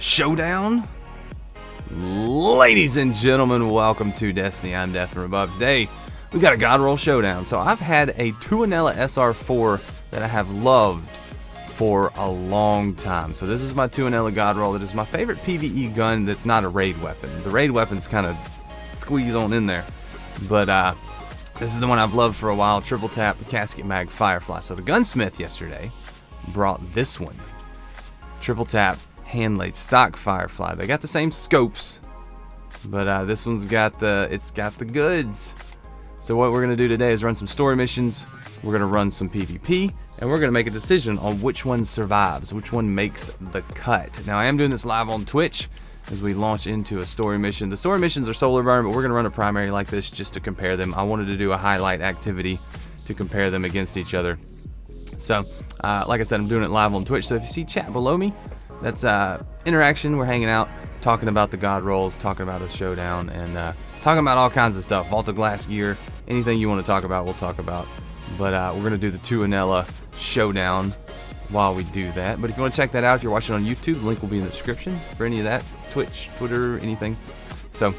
Showdown? Ladies and gentlemen, welcome to Destiny. I'm Death from Above. Today, we got a God Roll Showdown. So I've had a Tuonela SR4 that I have loved for a long time. So this is my Tuonela God Roll. It is my favorite PvE gun that's not a raid weapon. The raid weapons kind of squeeze on in there. But this is the one I've loved for a while. Triple tap, Casket Mag, Firefly. So the gunsmith yesterday brought this one. Triple tap, hand laid stock Firefly. They got the same scopes, but this one's got the goods. So what we're gonna do today is run some story missions. We're gonna run some PvP, and we're gonna make a decision on which one survives, which one makes the cut. Now I am doing this live on Twitch as we launch into a story mission. The story missions are solar burn, but we're gonna run a primary like this just to compare them. I wanted to do a highlight activity to compare them against each other. So like I said, I'm doing it live on Twitch. So if you see chat below me, that's interaction. We're hanging out, talking about the God Rolls, talking about a showdown, and talking about all kinds of stuff. Vault of Glass gear, anything you want to talk about, we'll talk about. But we're going to do the Tuonela Showdown while we do that. But if you want to check that out, if you're watching on YouTube, the link will be in the description for any of that. Twitch, Twitter, anything. So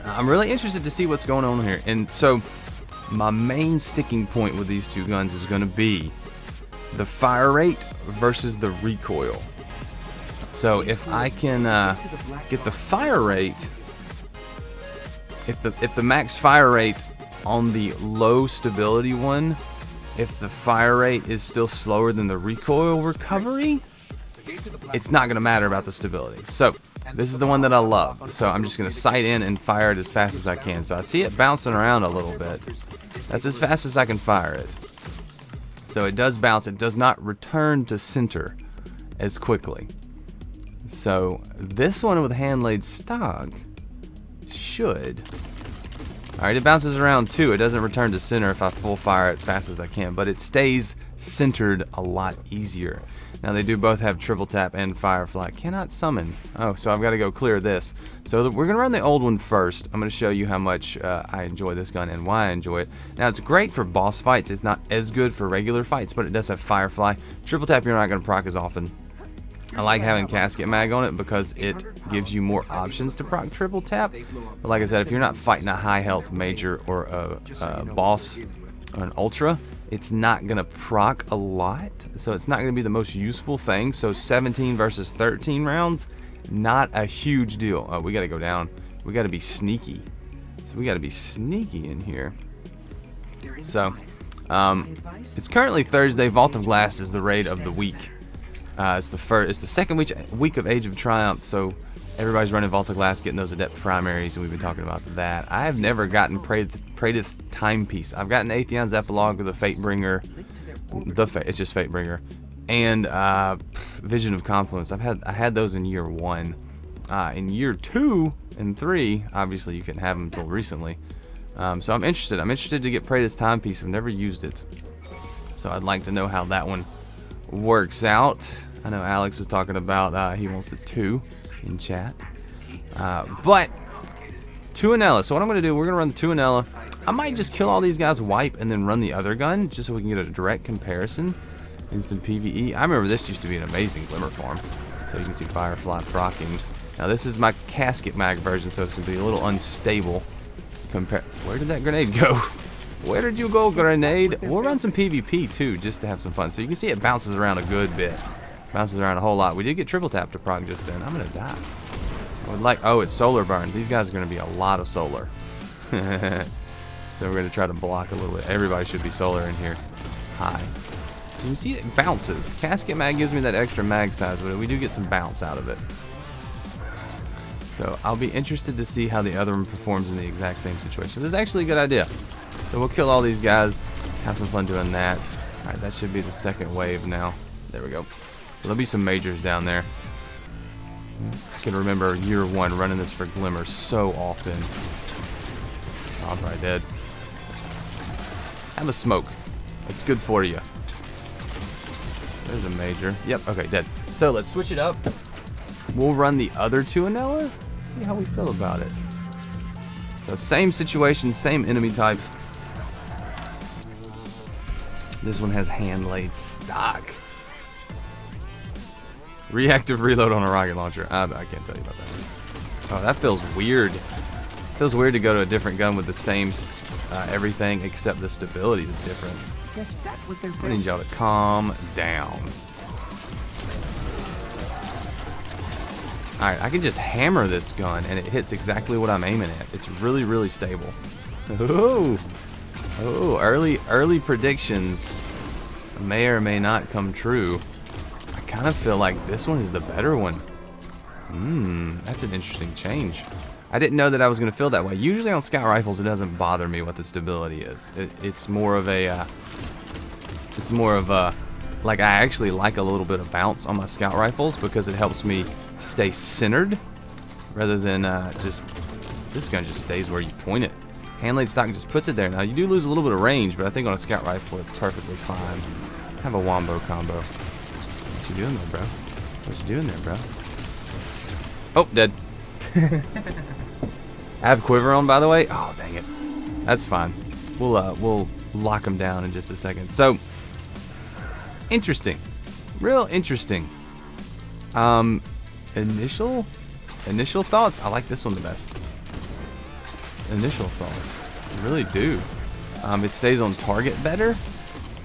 I'm really interested to see what's going on here. And so my main sticking point with these two guns is going to be the fire rate versus the recoil. So if I can get the fire rate, if the max fire rate on the low stability one, if the fire rate is still slower than the recoil recovery, it's not going to matter about the stability. So this is the one that I love. So I'm just going to sight in and fire it as fast as I can. So I see it bouncing around a little bit. That's as fast as I can fire it. So it does bounce. It does not return to center as quickly. So this one with hand laid stock should. Alright, it bounces around too. It doesn't return to center if I full fire it fast as I can, but it stays centered a lot easier. Now they do both have triple tap and Firefly. Cannot summon. Oh, so I've got to go clear this. So we're going to run the old one first. I'm going to show you how much I enjoy this gun and why I enjoy it. Now it's great for boss fights. It's not as good for regular fights, but it does have Firefly. Triple tap you're not going to proc as often. I like having Casket Mag on it because it gives you more options to proc triple tap. But like I said, if you're not fighting a high health major or a boss or an ultra, it's not going to proc a lot. So it's not going to be the most useful thing. So 17 versus 13 rounds, not a huge deal. Oh, we got to go down. We got to be sneaky. So we got to be sneaky in here. So it's currently Thursday. Vault of Glass is the raid of the week. It's the second week of Age of Triumph, so everybody's running Vault of Glass, getting those Adept primaries, and we've been talking about that. I have never gotten Praedyth's Timepiece. I've gotten Atheon's Epilogue with the Fatebringer, it's just Fatebringer, and Vision of Confluence. I had those in year 1. In year 2 and 3, obviously you couldn't have them until recently. So I'm interested. I'm interested to get Praedyth's Timepiece. I've never used it, so I'd like to know how that one works out. I know Alex was talking about he wants the 2 in chat, but Tuonela. So what I'm going to do, we're going to run the Tuonela. I might just kill all these guys, wipe, and then run the other gun just so we can get a direct comparison in some PvE. I remember this used to be an amazing glimmer farm. So you can see Firefly proccing. Now this is my Casket Mag version, so it's going to be a little unstable. Where did that grenade go? Where did you go, grenade? We'll run some PvP too, just to have some fun. So you can see it bounces around a good bit. Bounces around a whole lot. We did get triple tap to proc just then. I'm gonna die. I would like. Oh, it's solar burn. These guys are gonna be a lot of solar. So we're gonna try to block a little bit. Everybody should be solar in here. High. So you see it bounces. Casket Mag gives me that extra mag size, but we do get some bounce out of it. So I'll be interested to see how the other one performs in the exact same situation. This is actually a good idea. So we'll kill all these guys, have some fun doing that. Alright, that should be the second wave now. There we go. So there'll be some majors down there. I can remember year 1 running this for Glimmer so often. Oh, I'm probably dead. Have a smoke. It's good for you. There's a major. Yep, okay, dead. So let's switch it up. We'll run the other Tuonela. See how we feel about it. So same situation, same enemy types. This one has hand laid stock. Reactive reload on a rocket launcher. I can't tell you about that. Oh, that feels weird. Feels weird to go to a different gun with the same everything except the stability is different. Guess that was their I need y'all to calm down. Alright, I can just hammer this gun and it hits exactly what I'm aiming at. It's really, really stable. Oh, early predictions may or may not come true. I kind of feel like this one is the better one. That's an interesting change. I didn't know that I was going to feel that way. Usually on scout rifles, it doesn't bother me what the stability is. It's more of a, like I actually like a little bit of bounce on my scout rifles because it helps me stay centered rather than just, this gun just stays where you point it. Hand-laid stock just puts it there. Now you do lose a little bit of range, but I think on a scout rifle it's perfectly fine. Have a wombo combo. What you doing there, bro? What you doing there, bro? Oh, dead. I have quiver on, by the way. Oh, dang it. That's fine. We'll lock him down in just a second. So, interesting. Real interesting. Initial thoughts. I like this one the best. Initial thoughts. I really do. It stays on target better.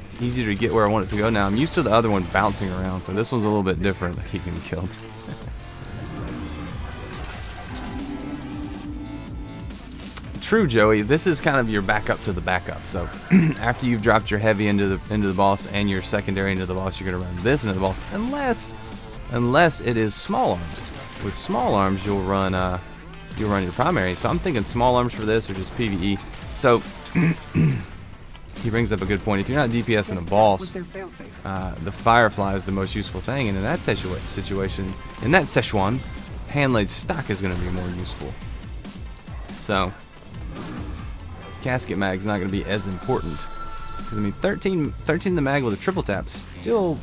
It's easier to get where I want it to go now. I'm used to the other one bouncing around, so this one's a little bit different. I keep getting killed. True, Joey. This is kind of your backup to the backup. So after you've dropped your heavy into the boss and your secondary into the boss, you're gonna run this into the boss, unless it is small arms. With small arms, you'll run your primary. So I'm thinking small arms for this or just PvE. So he brings up a good point. If you're not DPS in a boss, the firefly is the most useful thing, and in that situation, in that Szechuan, hand-laid stock is going to be more useful. So Casket Mag's not going to be as important. Because, I mean, 13 the mag with a triple tap still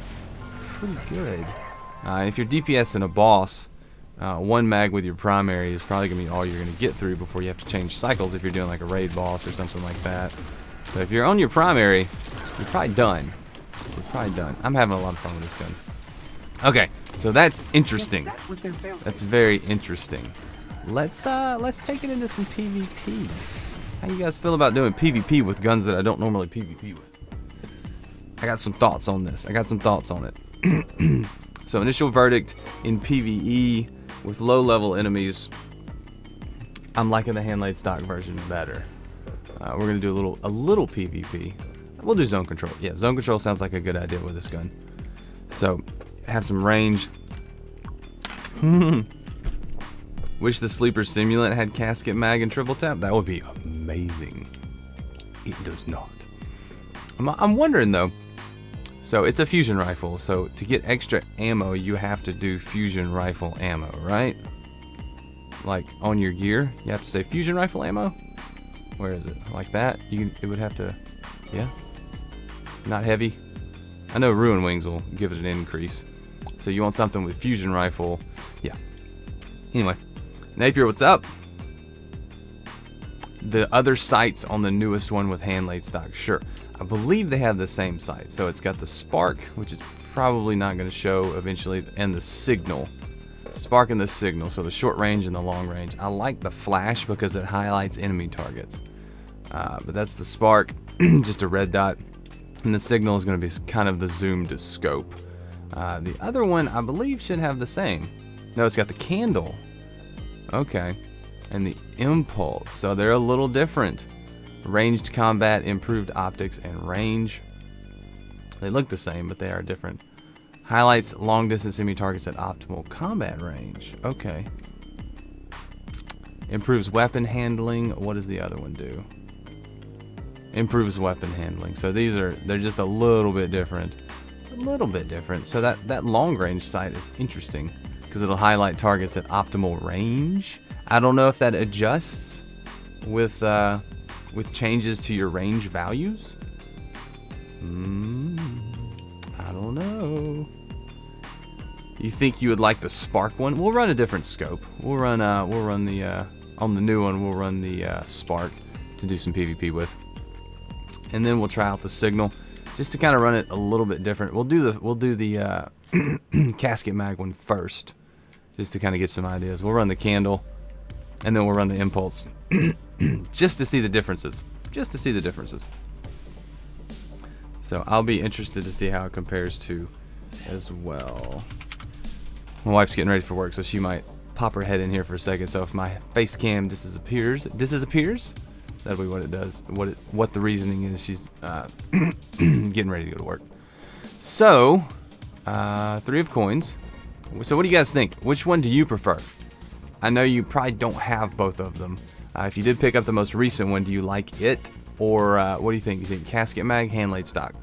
pretty good. If you're DPS in a boss, one mag with your primary is probably going to be all you're going to get through before you have to change cycles if you're doing like a raid boss or something like that. So if you're on your primary, you're probably done. I'm having a lot of fun with this gun. Okay, so that's interesting. That's very interesting. Let's take it into some PvP. How you guys feel about doing PvP with guns that I don't normally PvP with? I got some thoughts on this. I got some thoughts on it. So initial verdict in PvE with low-level enemies. I'm liking the hand-laid stock version better. We're gonna do a little PvP. We'll do zone control. Yeah, zone control sounds like a good idea with this gun. So have some range. Wish the sleeper simulant had casket mag and triple tap. That would be amazing. It does not. I'm wondering though. So it's a fusion rifle. So to get extra ammo, you have to do fusion rifle ammo, right? Like on your gear, you have to say fusion rifle ammo. Where is it? Like that? It would have to. Yeah. Not heavy. I know Ruin Wings will give it an increase. So you want something with fusion rifle. Yeah. Anyway. Napier, what's up? The other sights on the newest one with hand-laid stock, sure. I believe they have the same sight. So it's got the spark, which is probably not going to show eventually, and the signal. Spark and the signal, so the short range and the long range. I like the flash because it highlights enemy targets. But that's the spark, just a red dot. And the signal is going to be kind of the zoomed scope. The other one, I believe, should have the same. No, it's got the candle. Okay, and the impulse, so they're a little different. Ranged combat, improved optics, and range. They look the same, but they are different. Highlights long distance enemy targets at optimal combat range. Okay. Improves weapon handling. What does the other one do? Improves weapon handling. So they're just a little bit different. A little bit different. So that long range sight is interesting. Because it'll highlight targets at optimal range. I don't know if that adjusts with changes to your range values. I don't know. You think you would like the spark one? We'll run a different scope. We'll run the on the new one. We'll run the spark to do some PvP with, and then we'll try out the signal just to kind of run it a little bit different. We'll do the Casket Mag one first, just to kind of get some ideas. We'll run the candle, and then we'll run the impulse, just to see the differences. Just to see the differences. So I'll be interested to see how it compares to as well. My wife's getting ready for work, so she might pop her head in here for a second. So if my face cam disappears, that'll be what it does. What the reasoning is. She's getting ready to go to work. So 3 of coins. So what do you guys think? Which one do you prefer? I know you probably don't have both of them. If you did pick up the most recent one, do you like it? Or what do you think? You think Casket Mag, hand laid stock?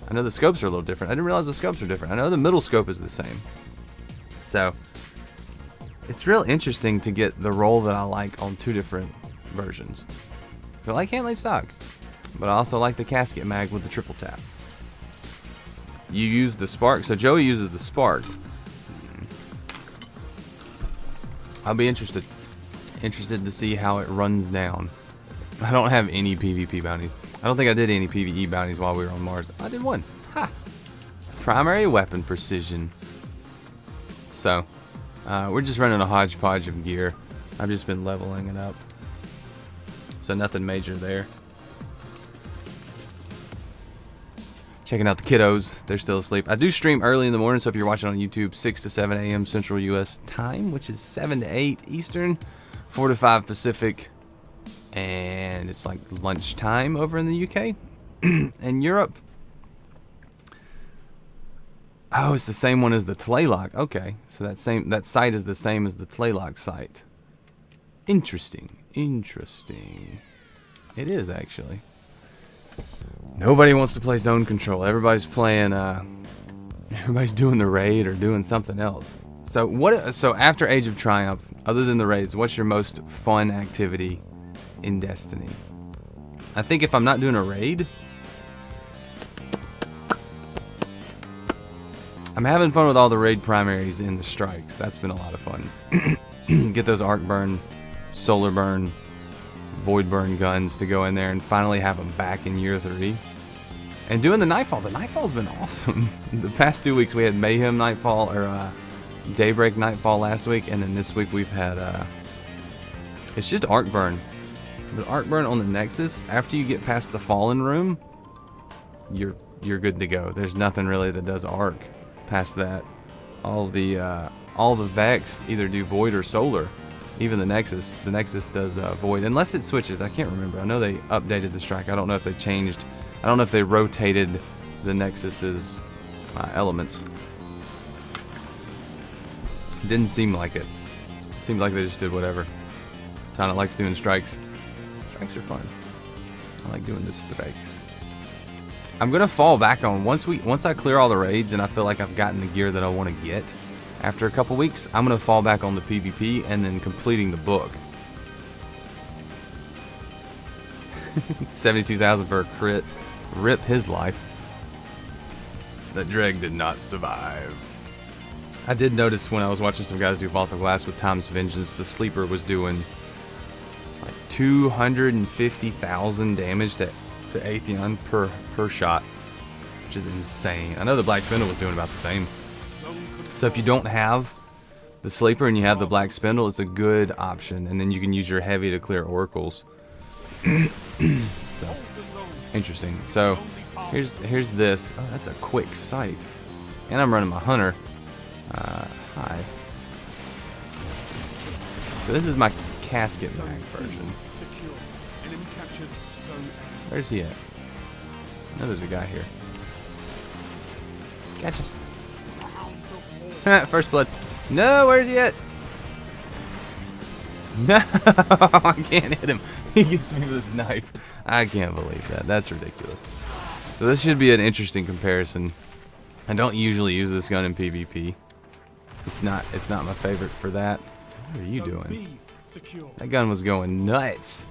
I know the scopes are a little different. I didn't realize the scopes are different. I know the middle scope is the same. So it's real interesting to get the roll that I like on 2 different versions. I like hand laid stock, but I also like the Casket Mag with the triple tap. You use the spark, so Joey uses the spark. I'll be interested to see how it runs down. I don't have any PvP bounties. I don't think I did any PvE bounties while we were on Mars. I did one. Ha! Primary weapon precision. So, we're just running a hodgepodge of gear. I've just been leveling it up. So nothing major there. Checking out the kiddos. They're still asleep. I do stream early in the morning, so if you're watching on YouTube, 6 to 7 a.m. Central U.S. time, which is 7 to 8 Eastern, 4 to 5 Pacific, and it's like lunchtime over in the UK and Europe. Oh, it's the same one as the Tlaylock. Okay, so that site is the same as the Tlaylock site. Interesting. Interesting. It is actually. Nobody wants to play zone control. Everybody's playing. Everybody's doing the raid or doing something else. So what? So after Age of Triumph, other than the raids, what's your most fun activity in Destiny? I think if I'm not doing a raid, I'm having fun with all the raid primaries in the strikes. That's been a lot of fun. Get those arc burn, solar burn, void burn guns to go in there and finally have them back in year 3. And doing the nightfall. The nightfall's been awesome. The past 2 weeks we had mayhem nightfall, or daybreak nightfall last week, and then this week we've had it's just arc burn. The arc burn on the Nexus, after you get past the fallen room, you're good to go. There's nothing really that does arc past that. All the Vex either do void or solar. Even the Nexus does void, unless it switches. I can't remember. I know they updated the strike. I don't know if they changed. I don't know if they rotated the Nexus's elements. Didn't seem like it. Seemed like they just did whatever. Tana likes doing strikes. Strikes are fun. I like doing the strikes. I'm gonna fall back on once I clear all the raids and I feel like I've gotten the gear that I want to get. After a couple weeks, I'm gonna fall back on the PvP and then completing the book. 72,000 for a crit. Rip his life. The Dreg did not survive. I did notice when I was watching some guys do Vault of Glass with Time's Vengeance, the Sleeper was doing like 250,000 damage to Atheon per shot, which is insane. I know the Black Spindle was doing about the same. So if you don't have the Sleeper and you have the Black Spindle, it's a good option, and then you can use your heavy to clear oracles. So, interesting. So here's this. Oh, that's a quick sight, and I'm running my Hunter. Hi. So this is my Casket Mag version. Where's he at? I know there's a guy here. Gotcha. First blood. No, where's he at? No, I can't hit him. He gets me with his knife. I can't believe that. That's ridiculous. So this should be an interesting comparison. I don't usually use this gun in PvP. It's not my favorite for that. What are you doing? That gun was going nuts.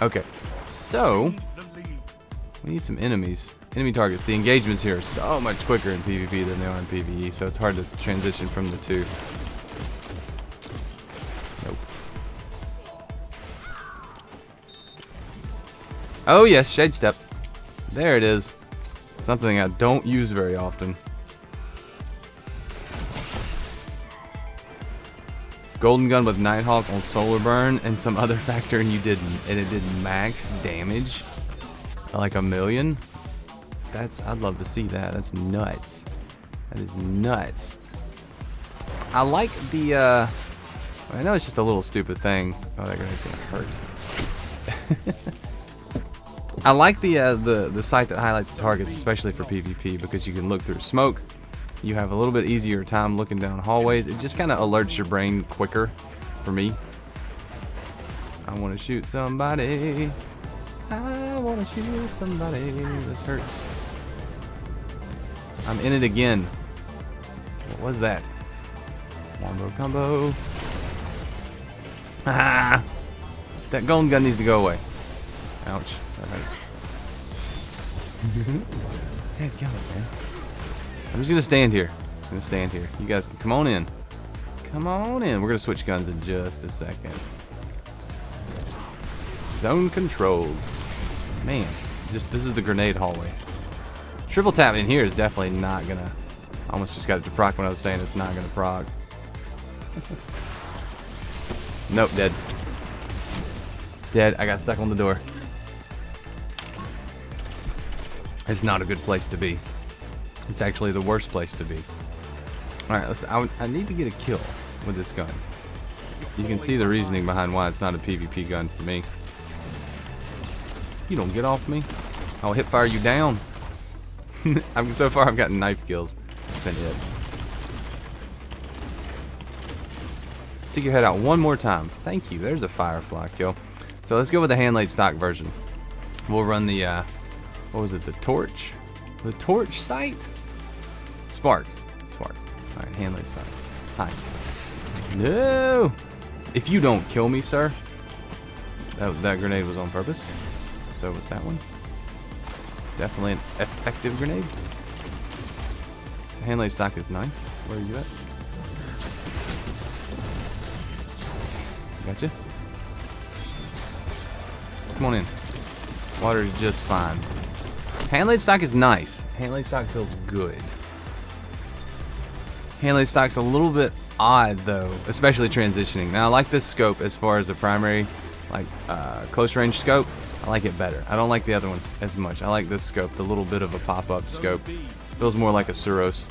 Okay, so we need some enemies. Enemy targets. The engagements here are so much quicker in PvP than they are in PvE, so it's hard to transition from the two. Nope. Oh yes, Shade Step. There it is. Something I don't use very often. Golden gun with Nighthawk on solar burn and some other factor, and it did max damage, like 1,000,000. I'd love to see that. That's nuts. That is nuts. I like the I know it's just a little stupid thing. Oh, that grenade's gonna hurt. I like the sight that highlights the targets, especially for PvP, because you can look through smoke. You have a little bit easier time looking down hallways. It just kind of alerts your brain quicker, for me. I want to shoot somebody. I want to shoot somebody. This hurts. I'm in it again. What was that? Wombo combo. Ah! That golden gun needs to go away. Ouch. That hurts. Dadgummit, man. I'm just gonna stand here. You guys can come on in. Come on in. We're gonna switch guns in just a second. Zone controlled. Man, this is the grenade hallway. Triple tap in here is definitely not gonna. I almost just got it to proc when I was saying it's not gonna proc. Nope, dead. Dead. I got stuck on the door. It's not a good place to be. It's actually the worst place to be. Alright, I need to get a kill with this gun. You can see the reasoning behind why it's not a PvP gun for me. You don't get off me. I'll hip fire you down. So far I've gotten knife kills. That's been it. Stick your head out one more time. Thank you. There's a firefly kill. So let's go with the hand-laid stock version. We'll run the what was it? The torch? The torch sight? Spark. Alright, hand-laid stock. Hi. No! If you don't kill me, sir. That grenade was on purpose. So was that one. Definitely an effective grenade. The hand-laid stock is nice. Where are you at? Gotcha. Come on in. Water is just fine. Hand-laid stock is nice. Hand-laid stock feels good. Hand-laid stock's a little bit odd though, especially transitioning. Now I like this scope as far as the primary, like close range scope. I like it better. I don't like the other one as much. I like this scope, the little bit of a pop-up scope. Feels more like a Suros.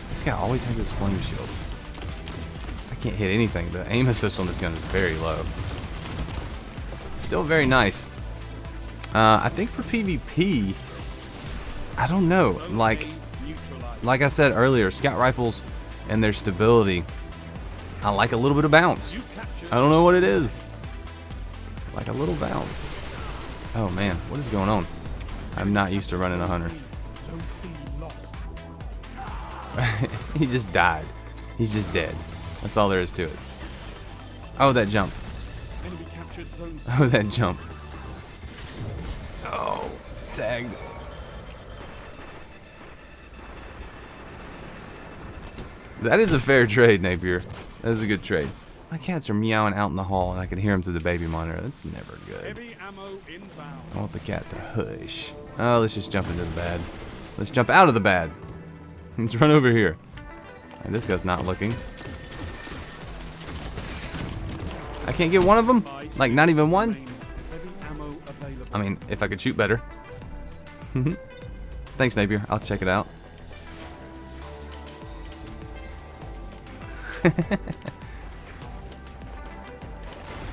This guy always has his flame shield. I can't hit anything. The aim assist on this gun is very low. Still very nice. I think for PvP, I don't know. Like I said earlier, scout rifles and their stability, I like a little bit of bounce. I don't know what it is. Like a little bounce. Oh man, what is going on? I'm not used to running a hunter. He just died. He's just dead. That's all there is to it. Oh, that jump. Oh, that jump. Oh, tagged. That is a fair trade, Napier. That is a good trade. My cats are meowing out in the hall, and I can hear them through the baby monitor. That's never good. I want the cat to hush. Oh, let's just jump into the bad. Let's jump out of the bad. Let's run over here. And this guy's not looking. I can't get one of them? Like, not even one? I mean, if I could shoot better. Thanks, Napier. I'll check it out.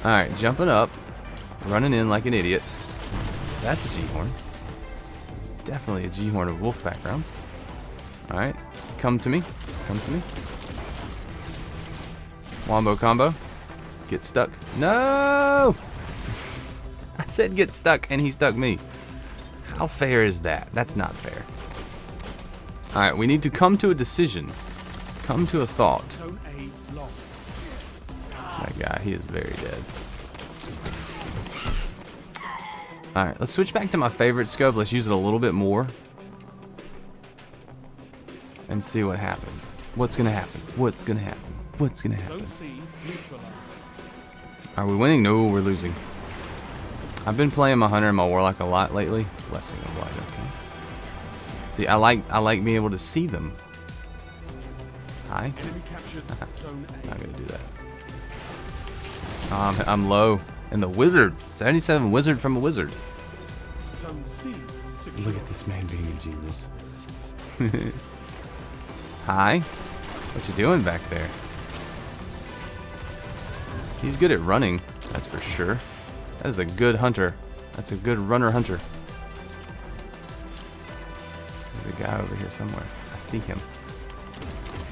Alright, jumping up. Running in like an idiot. That's a G-horn. It's definitely a G-horn of wolf backgrounds. Alright, come to me. Come to me. Wombo combo. Get stuck. No! I said get stuck and he stuck me. How fair is that? That's not fair. Alright, we need to come to a decision. Come to a thought. That guy, he is very dead. Alright, let's switch back to my favorite scope. Let's use it a little bit more. And see what happens. What's gonna happen? What's gonna happen? What's gonna happen? Are we winning? No, we're losing. I've been playing my hunter and my warlock a lot lately. Blessing of light, okay. See, I like being able to see them. Hi. Not gonna do that. I'm low. And the wizard, 77 wizard from a wizard. Look at this man being a genius. Hi. What you doing back there? He's good at running, that's for sure. That is a good hunter. That's a good runner hunter. There's a guy over here somewhere. I see him.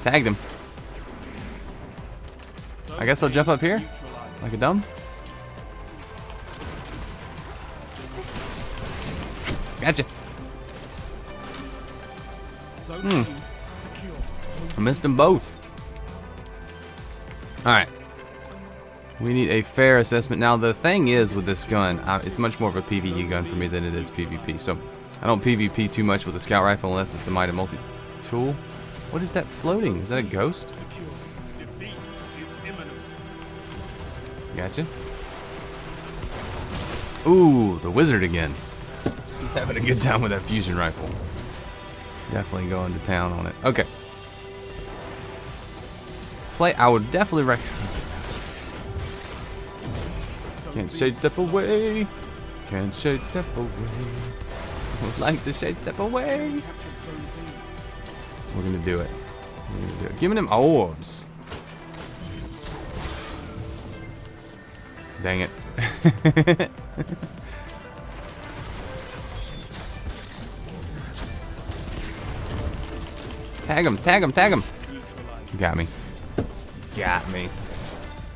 Tagged him. I guess I'll jump up here like a dumb. Gotcha. I missed them both. Alright. We need a fair assessment. Now, the thing is with this gun, it's much more of a PvE gun for me than it is PvP. So, I don't PvP too much with the scout rifle unless it's the mighty multi-tool. What is that floating? Is that a ghost? Gotcha. Ooh, the wizard again. He's having a good time with that fusion rifle. Definitely going to town on it. Okay. I would definitely recommend. Can't shade step away. Can't shade step away. Would like to shade step away. We're gonna do it. We're gonna do it. Give me them orbs. Dang it. Tag him, tag him, tag him. Got me. Got me.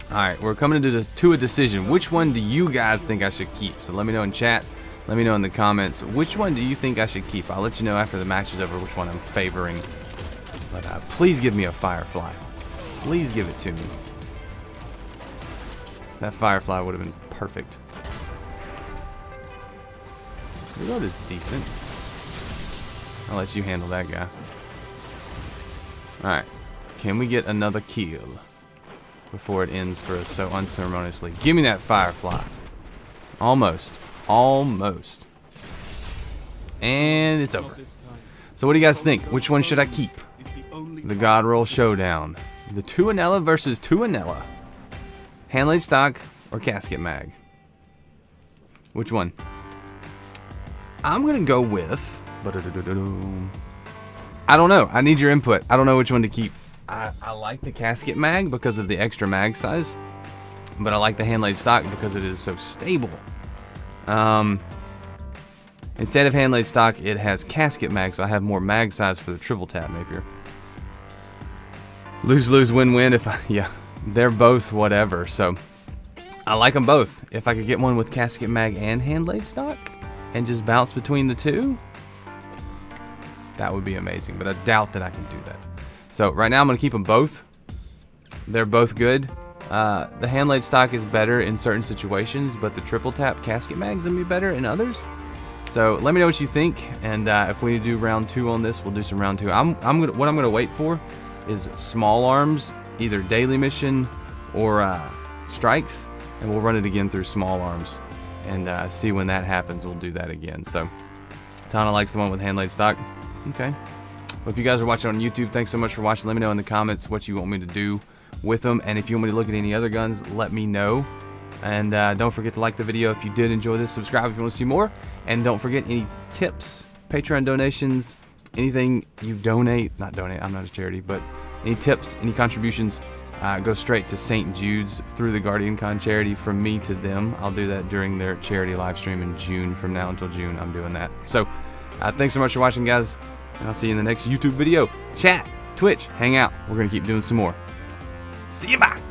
Alright, we're coming to a decision. Which one do you guys think I should keep? So let me know in chat. Let me know in the comments. Which one do you think I should keep? I'll let you know after the match is over which one I'm favoring. But please give me a firefly. Please give it to me. That firefly would have been perfect. Reload is decent. I'll let you handle that guy. Alright. Can we get another kill before it ends for us so unceremoniously? Give me that firefly. Almost. Almost. And it's over. So what do you guys think? Which one should I keep? The God Roll Showdown. The Tuonela versus Tuonela. Handlaid stock or Casket Mag? Which one? I'm going to go with... I don't know. I need your input. I don't know which one to keep. I like the Casket Mag because of the extra mag size, but I like the Handlaid stock because it is so stable. Instead of Handlaid stock, it has Casket Mag, so I have more mag size for the triple tap Napier. Lose-lose, win-win. Yeah, they're both whatever. So I like them both. If I could get one with Casket Mag and Handlaid stock and just bounce between the two, that would be amazing, but I doubt that I can do that. So right now I'm going to keep them both. They're both good. The Handlaid stock is better in certain situations, but the triple tap Casket Mag is going to be better in others. So let me know what you think, and if we need to do round 2 on this, we'll do some round 2. What I'm going to wait for is small arms, either daily mission or strikes, and we'll run it again through small arms and see when that happens. We'll do that again. So Tana likes the one with Handlaid stock. Okay. Well, if you guys are watching on YouTube, thanks so much for watching. Let me know in the comments what you want me to do with them. And if you want me to look at any other guns, let me know. And don't forget to like the video if you did enjoy this. Subscribe if you want to see more. And don't forget any tips, Patreon donations, anything you donate. Not donate, I'm not a charity. But any tips, any contributions, go straight to St. Jude's through the Guardian Con charity from me to them. I'll do that during their charity live stream in June. From now until June, I'm doing that. So thanks so much for watching, guys. And I'll see you in the next YouTube video. Chat, Twitch, hang out. We're going to keep doing some more. See you, bye.